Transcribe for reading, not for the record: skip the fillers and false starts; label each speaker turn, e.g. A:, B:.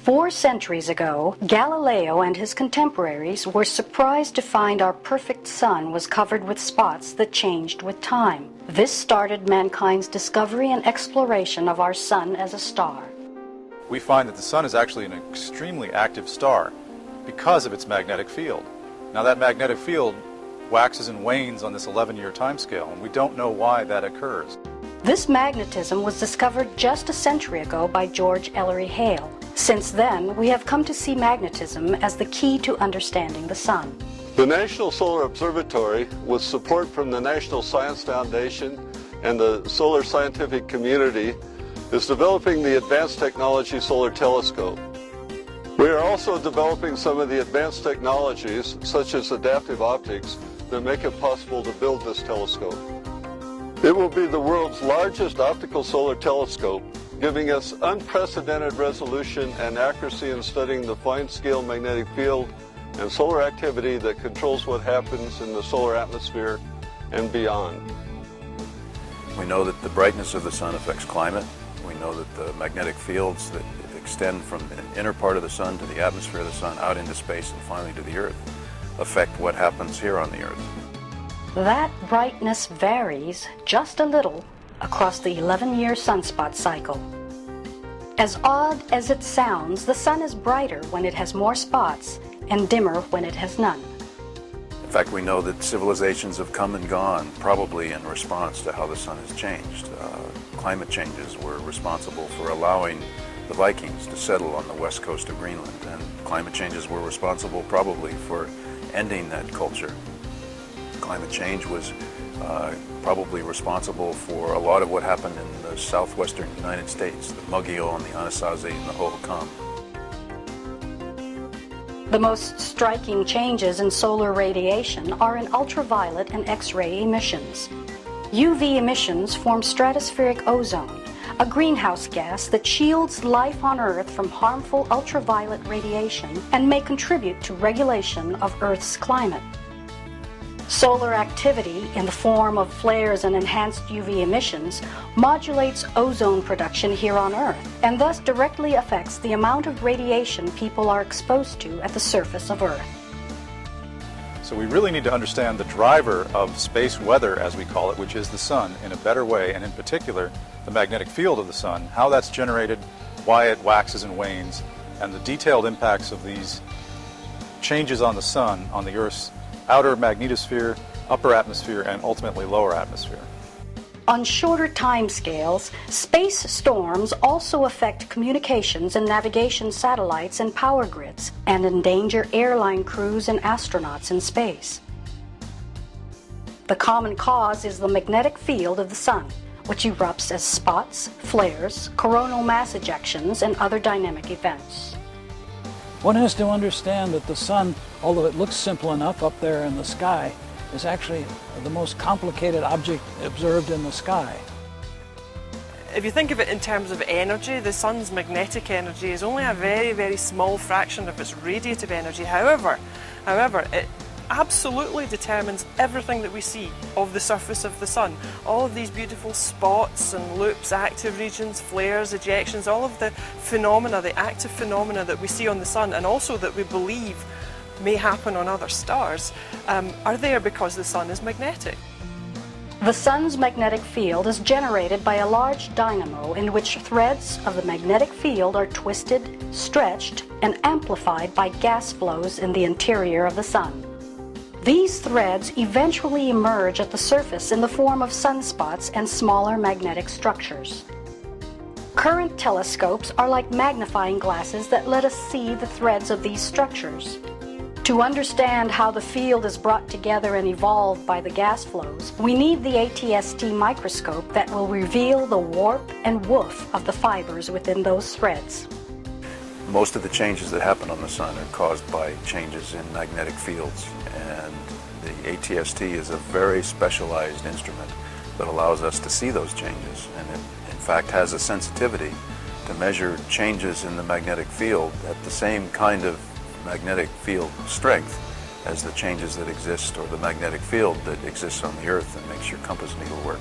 A: 4 centuries ago, Galileo and his contemporaries were surprised to find our perfect sun was covered with spots that changed with time. This started mankind's discovery and exploration of our sun as a star.
B: We find that the sun is actually an extremely active star because of its magnetic field. Now that magnetic field waxes and wanes on this 11-year timescale, and we don't know why that occurs.
A: This magnetism was discovered just a century ago by George Ellery Hale. Since then, we have come to see magnetism as the key to understanding the sun.
C: The National Solar Observatory, with support from the National Science Foundation and the solar scientific community, is developing the Advanced Technology Solar Telescope. We are also developing some of the advanced technologies, such as adaptive optics, that make it possible to build this telescope. It will be the world's largest optical solar telescope, giving us unprecedented resolution and accuracy in studying the fine-scale magnetic field and solar activity that controls what happens in the solar atmosphere and beyond.
D: We know that the brightness of the sun affects climate. We know that the magnetic fields that extend from the inner part of the sun to the atmosphere of the sun out into space and finally to the Earth affect what happens here on the Earth.
A: That brightness varies just a little across the 11-year sunspot cycle. As odd as it sounds, the sun is brighter when it has more spots and dimmer when it has none.
D: In fact, we know that civilizations have come and gone probably in response to how the sun has changed. Climate changes were responsible for allowing the Vikings to settle on the west coast of Greenland, and climate changes were responsible probably for ending that culture. Climate change was probably responsible for a lot of what happened in the southwestern United States, the Muggiel and the Anasazi and the Hohokam.
A: The most striking changes in solar radiation are in ultraviolet and X-ray emissions. UV emissions form stratospheric ozone, a greenhouse gas that shields life on Earth from harmful ultraviolet radiation and may contribute to regulation of Earth's climate. Solar activity in the form of flares and enhanced UV emissions modulates ozone production here on Earth and thus directly affects the amount of radiation people are exposed to at the surface of Earth.
B: So we really need to understand the driver of space weather, as we call it, which is the sun, in a better way, and in particular the magnetic field of the sun, how that's generated, why it waxes and wanes, and the detailed impacts of these changes on the sun on the Earth's outer magnetosphere, upper atmosphere, and ultimately lower atmosphere.
A: On shorter timescales, space storms also affect communications and navigation satellites and power grids, and endanger airline crews and astronauts in space. The common cause is the magnetic field of the sun, which erupts as spots, flares, coronal mass ejections, and other dynamic events.
E: One has to understand that the sun, although it looks simple enough up there in the sky, is actually the most complicated object observed in the sky.
F: If you think of it in terms of energy, the sun's magnetic energy is only a very, very small fraction of its radiative energy. However, it absolutely determines everything that we see of the surface of the sun. All of these beautiful spots and loops, active regions, flares, ejections, all of the phenomena, the active phenomena that we see on the sun and also that we believe may happen on other stars, are there because the sun is magnetic.
A: The sun's magnetic field is generated by a large dynamo in which threads of the magnetic field are twisted, stretched, and amplified by gas flows in the interior of the sun. These threads eventually emerge at the surface in the form of sunspots and smaller magnetic structures. Current telescopes are like magnifying glasses that let us see the threads of these structures. To understand how the field is brought together and evolved by the gas flows, we need the ATST microscope that will reveal the warp and woof of the fibers within those threads.
D: Most of the changes that happen on the sun are caused by changes in magnetic fields, and the ATST is a very specialized instrument that allows us to see those changes, and it in fact has a sensitivity to measure changes in the magnetic field at the same kind of magnetic field strength as the changes that exist, or the magnetic field that exists on the Earth and makes your compass needle work.